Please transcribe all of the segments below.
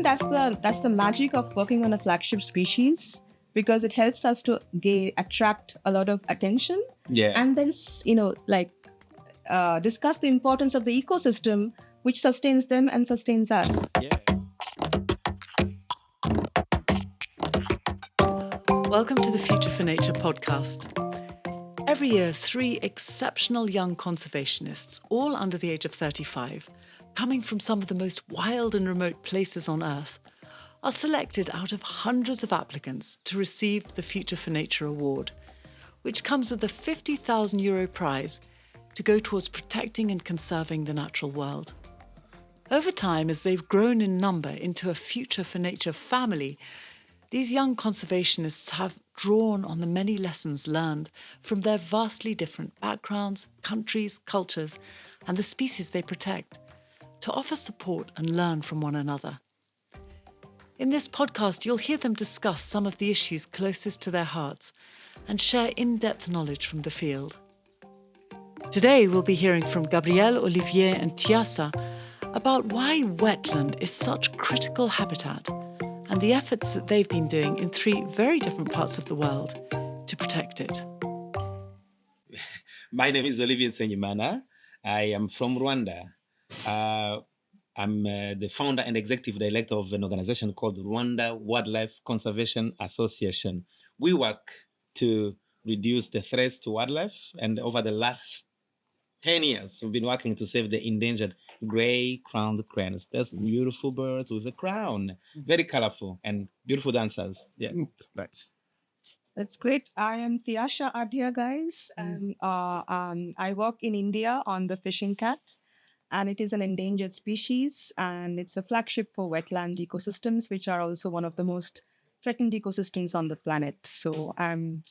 that's the magic of working on a flagship species, because it helps us to attract a lot of attention. Yeah. And then discuss the importance of the ecosystem, which sustains them and sustains us. Yeah. Welcome to the Future for Nature podcast. Every year, 3 exceptional young conservationists, all under the age of 35, coming from some of the most wild and remote places on Earth, are selected out of hundreds of applicants to receive the Future for Nature award, which comes with a €50,000 prize to go towards protecting and conserving the natural world. Over time, as they've grown in number into a Future for Nature family, these young conservationists have drawn on the many lessons learned from their vastly different backgrounds, countries, cultures, and the species they protect, to offer support and learn from one another. In this podcast, you'll hear them discuss some of the issues closest to their hearts and share in-depth knowledge from the field. Today, we'll be hearing from Gabriel, Olivier, and Tiasa about why wetland is such critical habitat and the efforts that they've been doing in 3 very different parts of the world to protect it. My name is Olivier Nsengimana. I am from Rwanda. I'm the founder and executive director of an organization called Rwanda Wildlife Conservation Association. We work to reduce the threats to wildlife, and over the last 10 years, we've been working to save the endangered gray-crowned cranes. Those beautiful birds with a crown, very colorful and beautiful dancers. Yeah, nice. That's great. I am Tiasa Adhya, guys. And I work in India on the fishing cat, and it is an endangered species, and it's a flagship for wetland ecosystems, which are also one of the most threatened ecosystems on the planet. So I'm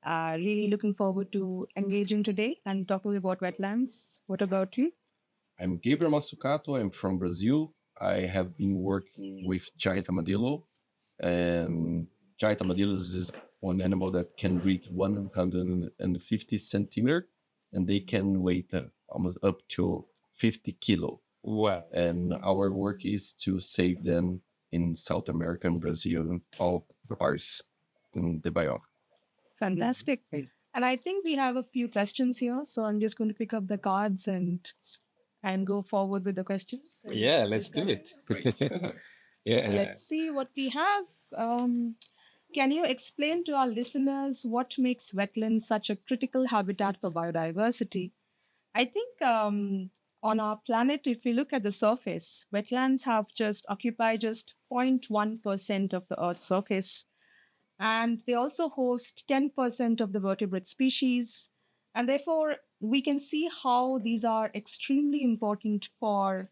really looking forward to engaging today and talking about wetlands. What about you? I'm Gabriel Massocato. I'm from Brazil. I have been working with giant armadillo. And giant armadillos is one animal that can reach 150 centimeters, and they can weigh almost up to 50 kilo. Wow. And our work is to save them in South America and Brazil and all the parts in the biome. Fantastic. And I think we have a few questions here, so I'm just going to pick up the cards and go forward with the questions. Yeah, let's do it. Yeah. So let's see what we have. Can you explain to our listeners what makes wetlands such a critical habitat for biodiversity? I think on our planet, if we look at the surface, wetlands occupy just 0.1% of the Earth's surface. And they also host 10% of the vertebrate species. And therefore, we can see how these are extremely important for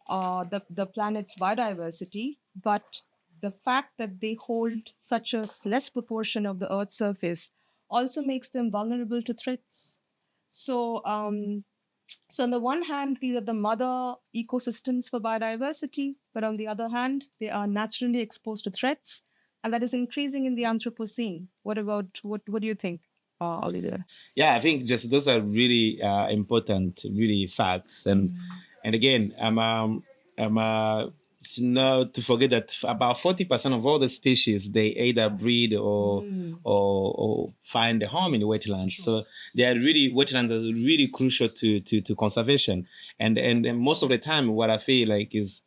the planet's biodiversity. But the fact that they hold such a less proportion of the Earth's surface also makes them vulnerable to threats. So on the one hand, these are the mother ecosystems for biodiversity, but on the other hand, they are naturally exposed to threats, and that is increasing in the Anthropocene. What do you think, Olivier? Yeah, I think just those are really important, really facts. And again, it's not to forget that about 40% of all the species, they either breed or find a home in the wetlands. So wetlands are really crucial to conservation. And most of the time, what I feel like is,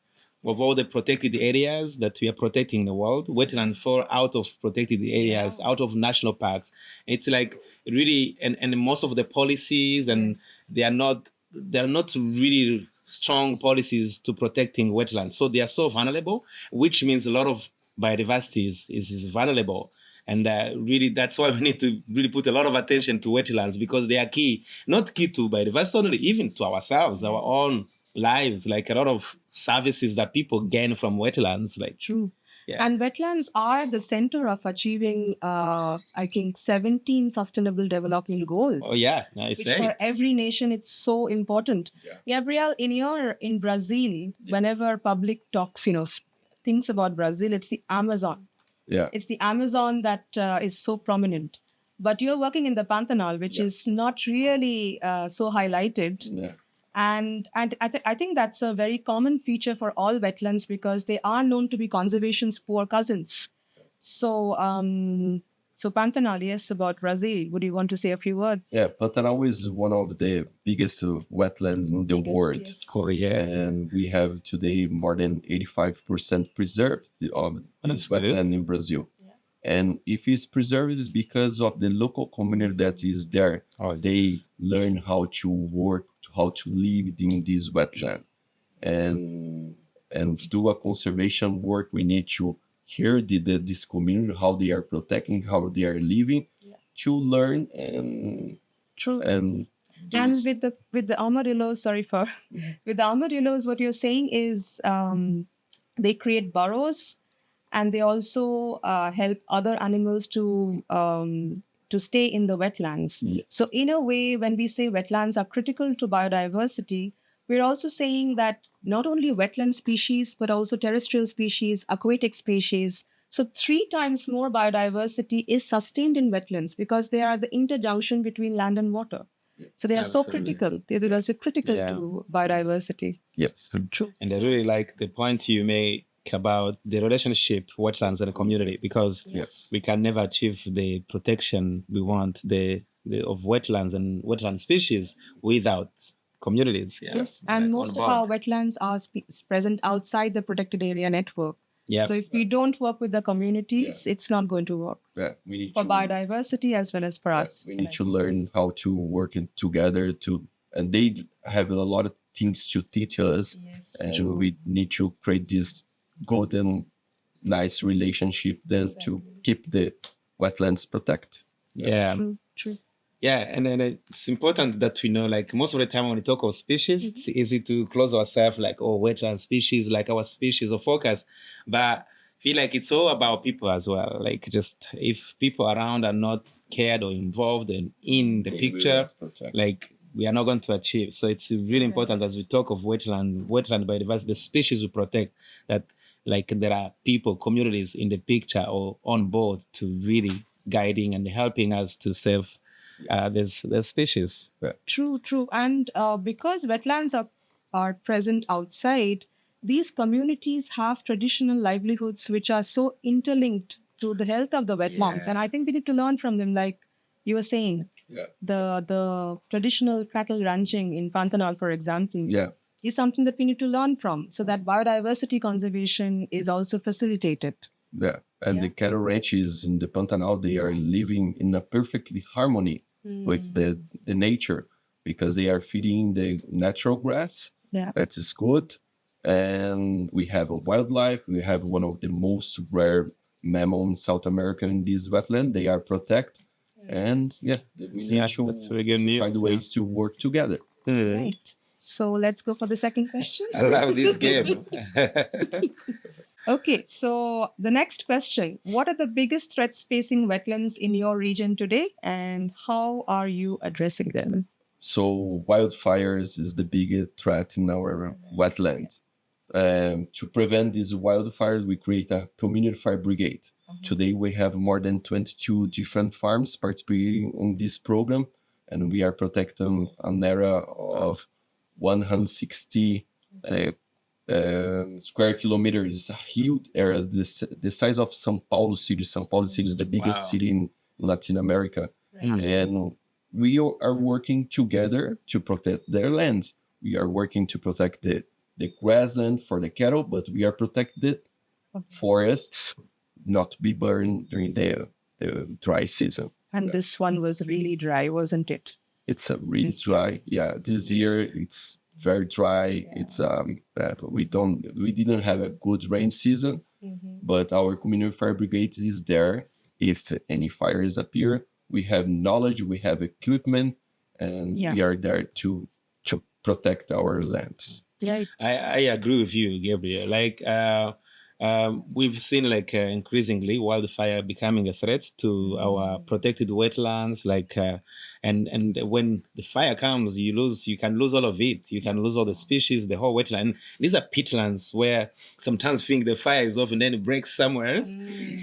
of all the protected areas that we are protecting in the world, wetlands fall out of protected areas, out of national parks. It's like really, and most of the policies, and they're not really strong policies to protecting wetlands. So they are so vulnerable, which means a lot of biodiversity is vulnerable. And really, that's why we need to really put a lot of attention to wetlands, because they are key, not key to biodiversity only, even to ourselves, our own lives, like a lot of services that people gain from wetlands. Like True. Yeah. And wetlands are the center of achieving, I think, 17 sustainable development goals. Oh yeah, nice. Which for every nation, it's so important. Yeah. Gabriel, in Brazil, whenever public talks, thinks about Brazil, it's the Amazon. Yeah. It's the Amazon that is so prominent. But you're working in the Pantanal, which is not really so highlighted. Yeah. And I think that's a very common feature for all wetlands because they are known to be conservation's poor cousins. So, so Pantanal, yes, about Brazil. Would you want to say a few words? Yeah, Pantanal is one of the biggest wetlands in the world. Yes. Korea. And we have today more than 85% preserved of this wetland in Brazil. And if it's preserved, it's because of the local community that is there. They learn how to work, how to live in this wetland. And to do a conservation work, we need to hear this community, how they are protecting, how they are living, to learn and True. and And with the armadillos, with the armadillos, what you're saying is they create burrows, and they also help other animals to stay in the wetlands. Yes. So in a way, when we say wetlands are critical to biodiversity, we're also saying that not only wetland species, but also terrestrial species, aquatic species. So 3 times more biodiversity is sustained in wetlands because they are the interjunction between land and water. So they are so Absolutely. critical. They are so critical Yeah. to biodiversity. yes. True. And I really like the point you make about the relationship wetlands and the community, because Yes. we can never achieve the protection we want of wetlands and wetland species without communities. Yeah. Yes, and Like most on of our board. wetlands are present outside the protected area network. Yeah. So if we don't work with the communities, it's not going to work Yeah, we need for to biodiversity as well as for us. we need to learn how to work it together and they have a lot of things to teach us, and we need to create this golden nice relationship then to keep the wetlands protect. Yeah. True. Yeah, and then it's important that we know, like, most of the time when we talk of species, it's easy to close ourselves, like, oh, wetland species, like our species of focus. But I feel like it's all about people as well. Like, just if people around are not cared or involved in the picture, like, we are not going to achieve. So it's really important as we talk of wetland biodiversity, the species we protect, that like there are people, communities in the picture or on board to really guiding and helping us to save there's species. True. And because wetlands are present outside, these communities have traditional livelihoods which are so interlinked to the health of the wetlands. Yeah. And I think we need to learn from them, like you were saying. Yeah. The traditional cattle ranching in Pantanal, for example, Yeah. is something that we need to learn from so that biodiversity conservation is also facilitated. Yeah, and the cattle ranches in the Pantanal, they are living in a perfectly harmony with the nature because they are feeding the natural grass. Yeah. That is good. And we have a wildlife. We have one of the most rare mammals in South America in this wetland. They are protected. And we need to That's very good news. find ways to work together. Right. So let's go for the second question. I love this game. Okay, so the next question. What are the biggest threats facing wetlands in your region today, and how are you addressing them? So wildfires is the biggest threat in our wetland. To prevent these wildfires, we create a community fire brigade. Today we have more than 22 different farms participating in this program, and we are protecting an area of 160 square kilometers, a huge area, the size of São Paulo city. São Paulo city is the biggest city in Latin America. And we are working together to protect their lands. We are working to protect the grassland for the cattle, but we are protecting the forests not to be burned during the dry season. And this one was really dry, wasn't it? It's a really dry. Yeah, this year it's very dry. It's we didn't have a good rain season, but our community fire brigade is there if any fires appear. We have knowledge, we have equipment, and we are there to protect our lands. Yeah. I agree with you, Gabriel. Like we've seen like increasingly wildfire becoming a threat to our protected wetlands. And when the fire comes, you can lose all of it. You can lose all the species, the whole wetland. And these are peatlands where sometimes think the fire is off and then it breaks somewhere else.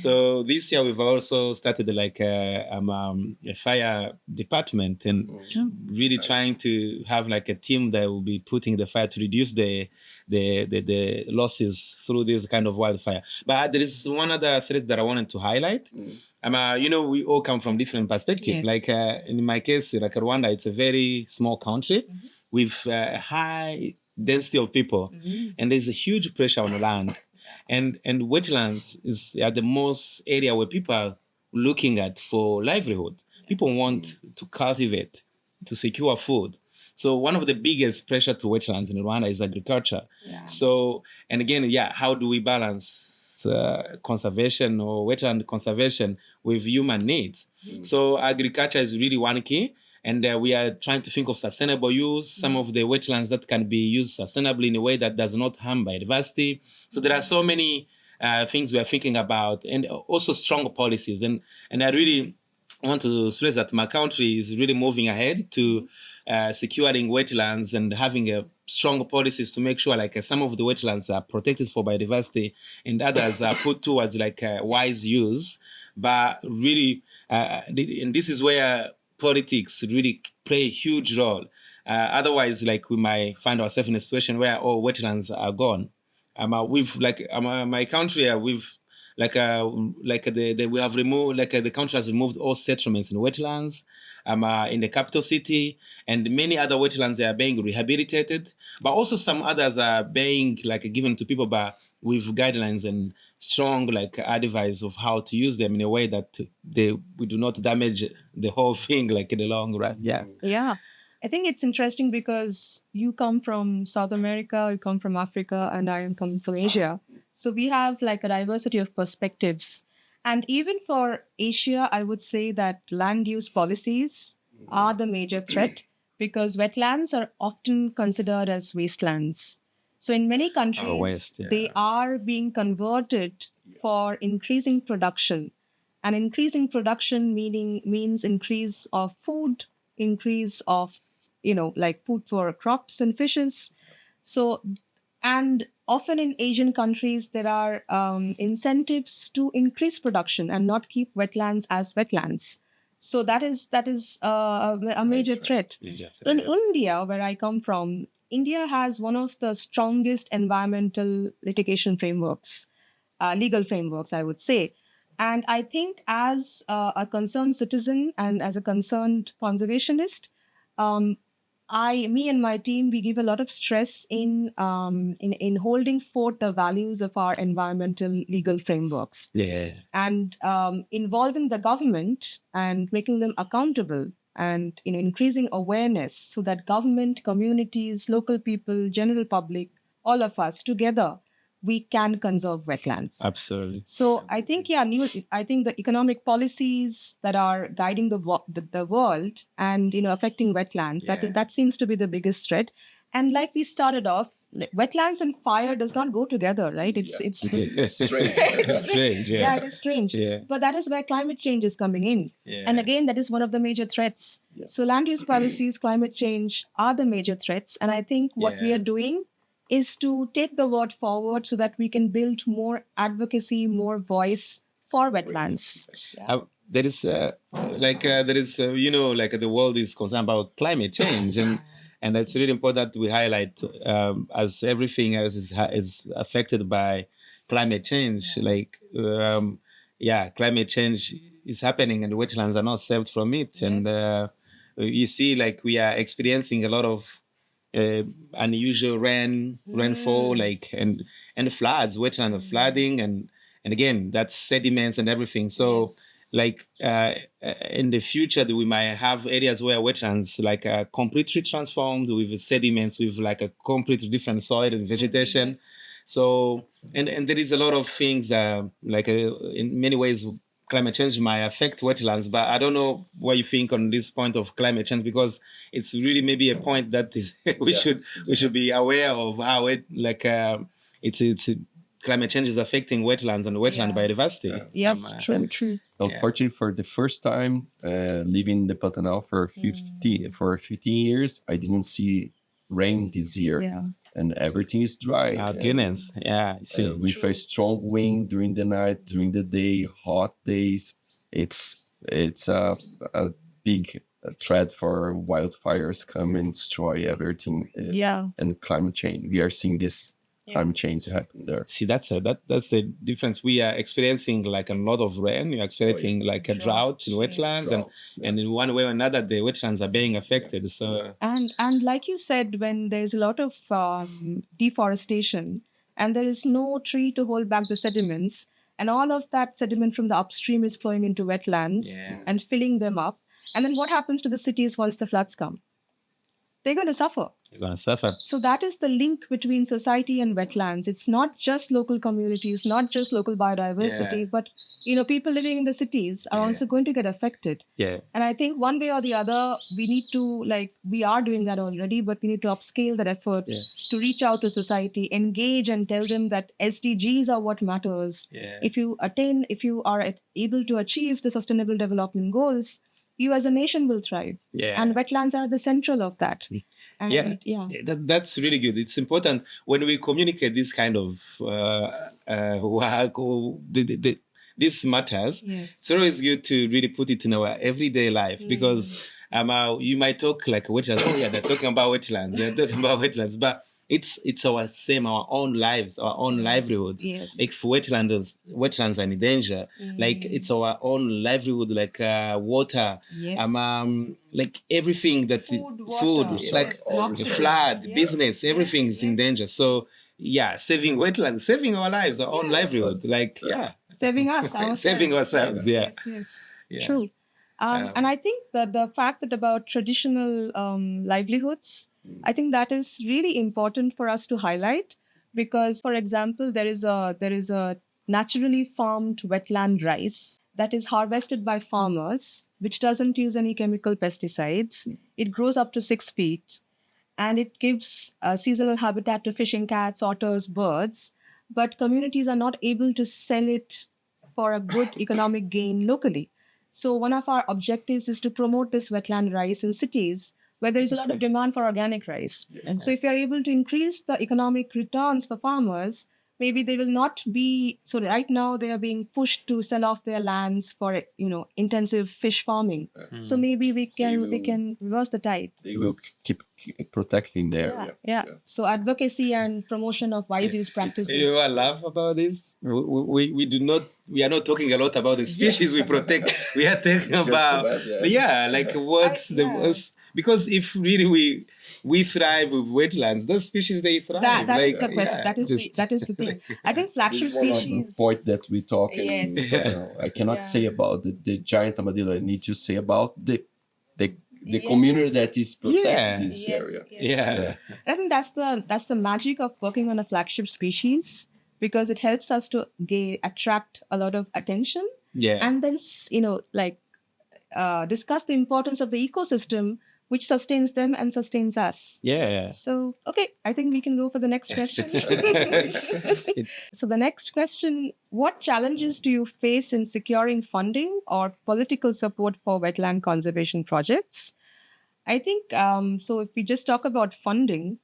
So this year we've also started like a fire department and really trying to have like a team that will be putting the fire to reduce the losses through this kind of wildfire. But there is one other threat that I wanted to highlight. We all come from different perspectives. Yes. Like in my case, like Rwanda, it's a very small country with high density of people, and there's a huge pressure on the land. And wetlands is the most area where people are looking at for livelihood. People want to cultivate, to secure food. So one of the biggest pressure to wetlands in Rwanda is agriculture. Yeah. So, and again, how do we balance conservation or wetland conservation with human needs? So agriculture is really one key. And we are trying to think of sustainable use, some of the wetlands that can be used sustainably in a way that does not harm biodiversity. So there are so many things we are thinking about, and also strong policies. And I really want to stress that my country is really moving ahead to securing wetlands and having strong policies to make sure like some of the wetlands are protected for biodiversity and others are put towards like wise use. But really, and this is where politics really play a huge role. Otherwise, like we might find ourselves in a situation where all wetlands are gone. My country, we've we have removed the country has removed all settlements in wetlands in the capital city, and many other wetlands are being rehabilitated, but also some others are being given to people, but with guidelines and strong advice of how to use them in a way that we do not damage the whole thing in the long run. Yeah. I think it's interesting because you come from South America, you come from Africa, and I am coming from Asia. So we have a diversity of perspectives. And even for Asia, I would say that land use policies are the major threat because wetlands are often considered as wastelands. So in many countries, they are being converted for increasing production. And increasing production means increase of food, increase of food for crops and fishes. So, and often in Asian countries, there are incentives to increase production and not keep wetlands as wetlands. So that is a major threat. In India, where I come from, India has one of the strongest environmental litigation frameworks, legal frameworks, I would say. And I think as a concerned citizen and as a concerned conservationist, me and my team, we give a lot of stress in holding forth the values of our environmental legal frameworks. And involving the government and making them accountable and increasing awareness so that government, communities, local people, general public, all of us together, we can conserve wetlands. Absolutely. So I think, I think the economic policies that are guiding the world and, affecting wetlands, that seems to be the biggest threat. And like we started off, wetlands and fire does not go together, right? It's strange. It's strange. Yeah, it is strange. Yeah. But that is where climate change is coming in. Yeah. And again, that is one of the major threats. Yeah. So land use policies, climate change are the major threats. And I think what we are doing is to take the word forward so that we can build more advocacy, more voice for wetlands. There is, the world is concerned about climate change, and it's really important that we highlight as everything else is affected by climate change. Climate change is happening, and wetlands are not saved from it. Yes. And you see, we are experiencing a lot of unusual rainfall, and floods, wetland flooding, and again that's sediments and everything. So in the future we might have areas where wetlands are completely transformed with sediments, with a completely different soil and vegetation. Yes. So and there is a lot of things in many ways climate change might affect wetlands, but I don't know what you think on this point of climate change, because it's really maybe a point that is we should be aware of how it's climate change is affecting wetlands and wetland biodiversity. Yes, true. Unfortunately, for the first time living in the Pantanal for 15 years, I didn't see rain this year. Yeah. And everything is dry. Our goodness. Yeah. See. With a strong wind during the night, during the day, hot days, it's a big threat for wildfires come and destroy everything. And climate change. We are seeing this climate change happen there. See, that's the difference. We are experiencing like a lot of rain. You're experiencing like a drought in wetlands, and in one way or another, the wetlands are being affected. So and like you said, when there's a lot of deforestation and there is no tree to hold back the sediments, and all of that sediment from the upstream is flowing into wetlands and filling them up, and then what happens to the cities once the floods come? They're going to suffer. You're going to suffer. So that is the link between society and wetlands. It's not just local communities, not just local biodiversity, but people living in the cities are also going to get affected. Yeah. And I think one way or the other, we need to, we are doing that already, but we need to upscale that effort to reach out to society, engage and tell them that SDGs are what matters. Yeah. If you are able to achieve the Sustainable Development Goals, you as a nation will thrive. Yeah. And wetlands are the central of that. And that's really good. It's important when we communicate this kind of work or these matters. Yes. It's always good to really put it in our everyday life because you might talk like wetlands. Oh yeah, they're talking about wetlands. They're talking about wetlands, but it's our own lives, our own livelihoods. Yes. Like if wetlands are in danger, like it's our own livelihood, like water, like everything that food, like the flood, business, everything is in danger. So saving wetlands, saving our lives, our own livelihood, saving us, ourselves. Saving ourselves. Yes. True. And I think that the fact that about traditional livelihoods, I think that is really important for us to highlight because, for example, there is a naturally farmed wetland rice that is harvested by farmers, which doesn't use any chemical pesticides. It grows up to 6 feet, and it gives seasonal habitat to fishing cats, otters, birds. But communities are not able to sell it for a good economic gain locally. So one of our objectives is to promote this wetland rice in cities where there is a lot of demand for organic rice. And so if you're able to increase the economic returns for farmers, maybe they will not be, so right now they are being pushed to sell off their lands for, intensive fish farming. So maybe we can reverse the tide. They will keep protecting their So advocacy and promotion of wise use practices. You know what I love about this? We are not talking a lot about the species we protect. We are talking about what's the most, because if really we thrive with wetlands, those species they thrive. That is the question. That is the thing. I think flagship species. Point that we talk. Yes. I cannot say about the giant armadillo. I need to say about the community that is protecting this area. I think that's the magic of working on a flagship species, because it helps us to attract a lot of attention. And then discuss the importance of the ecosystem, which sustains them and sustains us. So, okay, I think we can go for the next question. So the next question, what challenges do you face in securing funding or political support for wetland conservation projects? I think, so if we just talk about funding,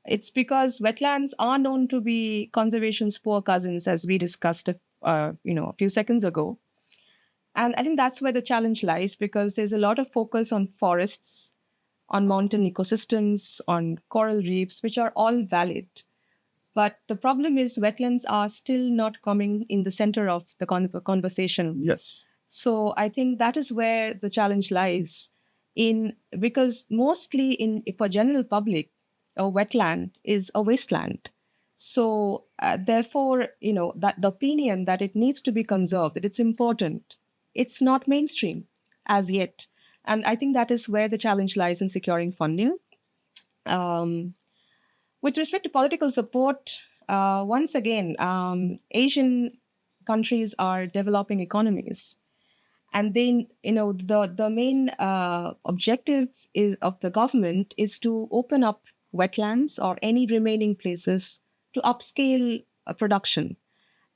it's because wetlands are known to be conservation's poor cousins, as we discussed a few seconds ago. And I think that's where the challenge lies, because there's a lot of focus on forests, on mountain ecosystems, on coral reefs, which are all valid. But the problem is wetlands are still not coming in the center of the conversation. Yes. So I think that is where the challenge lies, because mostly for general public, a wetland is a wasteland. So therefore, that the opinion that it needs to be conserved, that it's important, it's not mainstream as yet. And I think that is where the challenge lies in securing funding. With respect to political support, once again, Asian countries are developing economies. And then, the main objective of the government is to open up wetlands or any remaining places to upscale production.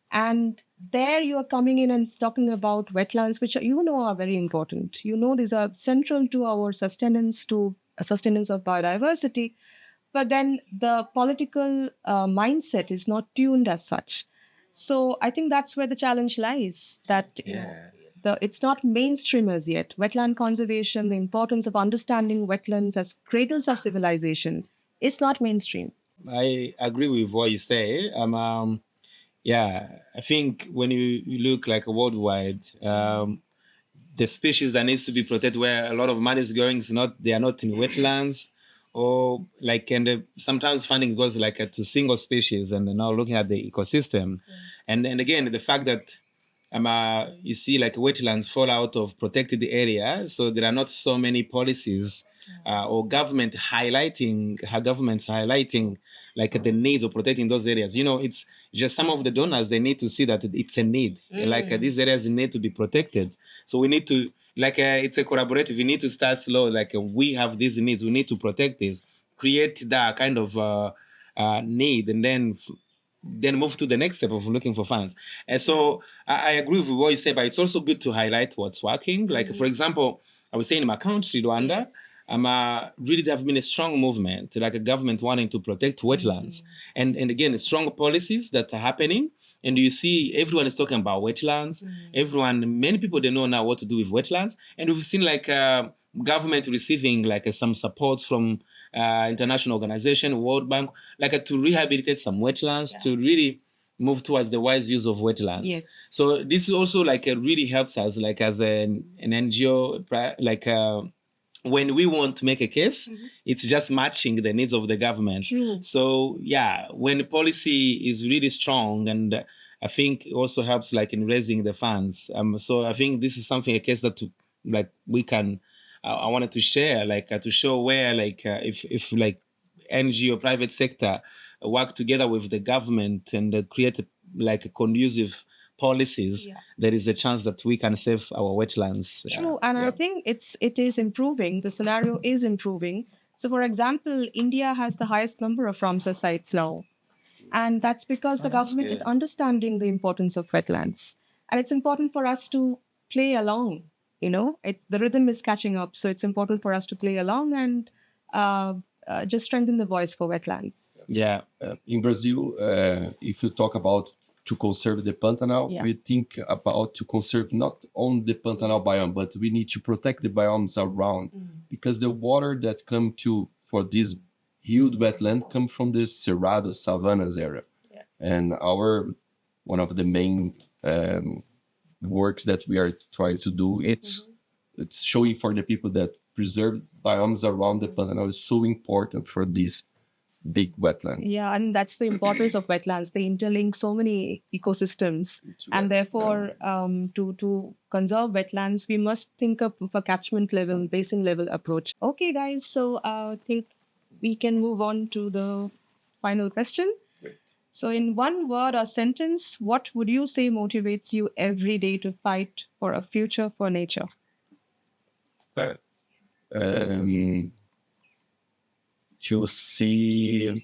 And there you are coming in and talking about wetlands, which are very important. These are central to our sustenance of biodiversity. But then the political mindset is not tuned as such. So I think that's where the challenge lies. That it's not mainstream as yet. Wetland conservation, the importance of understanding wetlands as cradles of civilization, is not mainstream. I agree with what you say. Yeah, I think when you look like worldwide, the species that needs to be protected, where a lot of money is going, they are not in wetlands, or like, and sometimes funding goes like to single species, and now looking at the ecosystem, and again the fact that you see like wetlands fall out of protected area, so there are not so many policies or governments highlighting like the needs of protecting those areas. It's just some of the donors, they need to see that it's a need. Like these areas need to be protected. So we need to, it's a collaborative. We need to start slow. Like we have these needs. We need to protect this, create that kind of need, and then move to the next step of looking for funds. And so I agree with what you say, but it's also good to highlight what's working. Like, for example, I was saying in my country, Rwanda, really there have been a strong movement, like a government wanting to protect wetlands. And again, strong policies that are happening. And you see everyone is talking about wetlands. Many people, they know now what to do with wetlands. And we've seen like government receiving like some support from international organization, World Bank, like to rehabilitate some wetlands, to really move towards the wise use of wetlands. Yes. So this is also like really helps us, like as an NGO, like when we want to make a case, it's just matching the needs of the government. True. So yeah, when policy is really strong, and I think it also helps like in raising the funds. So I think this is a case that like we can. I wanted to share, like to show where, like if like NGO private sector work together with the government and create like conducive policies, there is a chance that we can save our wetlands. True, and I think it is improving. The scenario is improving. So, for example, India has the highest number of Ramsar sites now, and that's because the government is understanding the importance of wetlands, and it's important for us to play along. The rhythm is catching up, so it's important for us to play along and just strengthen the voice for wetlands. Yeah. In Brazil, if you talk about to conserve the Pantanal, we think about to conserve not only the Pantanal biome, but we need to protect the biomes around, because the water that come for this huge wetland come from the Cerrado savannas area. And one of the main works that we are trying to do, it's showing for the people that preserve biomes around the Pantanal is so important for this big wetland. Yeah, and that's the importance of wetlands. They interlink so many ecosystems, and therefore to conserve wetlands, we must think of a catchment level, basin level approach. Okay, guys, so I think we can move on to the final question. So in one word or sentence, what would you say motivates you every day to fight for a future for nature? To see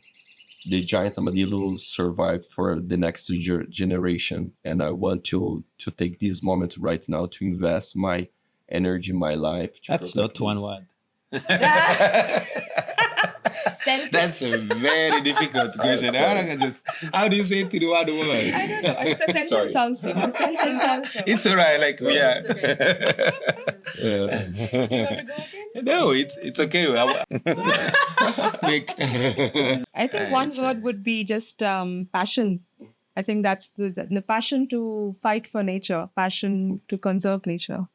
the giant armadillo survive for the next generation. And I want to take this moment right now to invest my energy, my life. That's not one word. That's a very difficult question. How do you say it in one word? I don't know. It's a sentence also. It's all right. Like, No, it's okay. I think one word would be just passion. I think that's the passion to fight for nature, passion to conserve nature.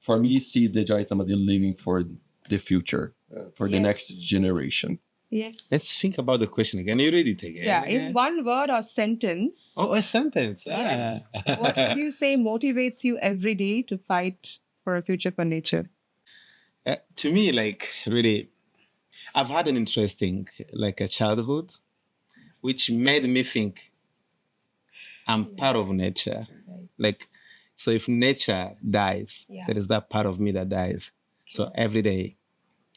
For me, see the giant armadillo living for the future, for the next generation. Yes. Let's think about the question again. You read it again. Yeah, in one word or sentence. Oh, a sentence. Yes. What would you say motivates you every day to fight for a future for nature? To me, like, really, I've had an interesting, like, a childhood, which made me think I'm part of nature. Right. Like, so if nature dies, there is that part of me that dies. So every day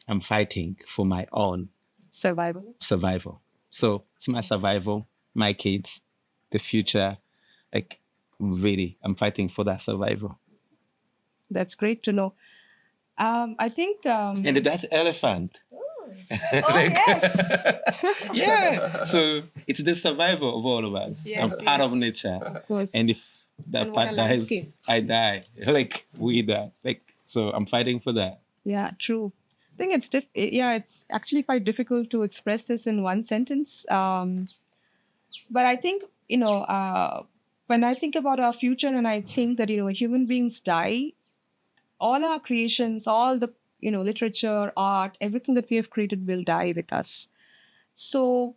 I'm fighting for my own survival. So it's my survival, my kids, the future. Like, really, I'm fighting for that survival. That's great to know. I think. And that elephant. Oh, yes. Yeah. So it's the survival of all of us. Yes, I'm part of yes. nature. Of course. And if that And what part a landscape. dies, I die. Like, we die. Like, so I'm fighting for that. Yeah, true. I think it's actually quite difficult to express this in one sentence. But I think, when I think about our future and I think that, human beings die, all our creations, all the, literature, art, everything that we have created will die with us. So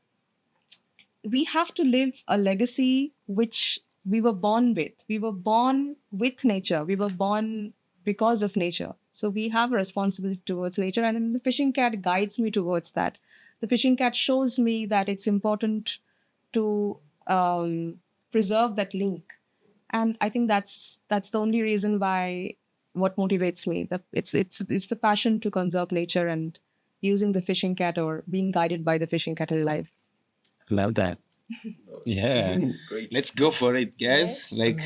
we have to live a legacy which we were born with. We were born with nature. We were born because of nature. So we have a responsibility towards nature. And then the fishing cat guides me towards that. The fishing cat shows me that it's important to preserve that link. And I think that's the only reason why what motivates me. It's the passion to conserve nature and using the fishing cat or being guided by the fishing cat in life. Love that. Yeah. Great. Let's go for it, guys. Yes. Like,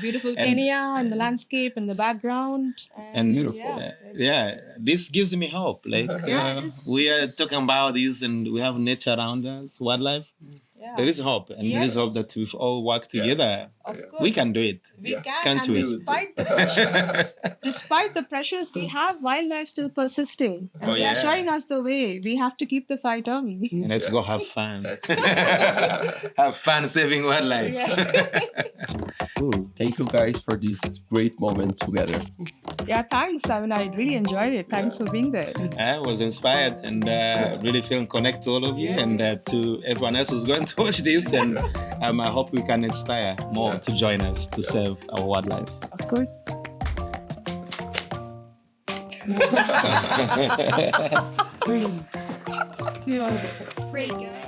Beautiful Kenya and the landscape and the background. and Beautiful. yeah, this gives me hope. Like, Yeah, it is. we are Yes. talking about this, and we have nature around us, wildlife. Yeah. There is hope, and there is Yes. hope that we've all worked together. Of course. We can do it. We Yeah. can, Can't and we? despite the pressures we have, wildlife still persisting, and Oh, they are yeah. showing us the way. We have to keep the fight on. And let's go have fun. That's- Have fun saving wildlife. Yes. Thank you guys for this great moment together. Yeah, thanks. I mean, I really enjoyed it. Thanks for being there. I was inspired and really feeling connected to all of you, Yes, and yes. to everyone else who's going to watch this. And I hope we can inspire more Yes. to join us to save our wildlife. Of course. Yeah. Great, guys.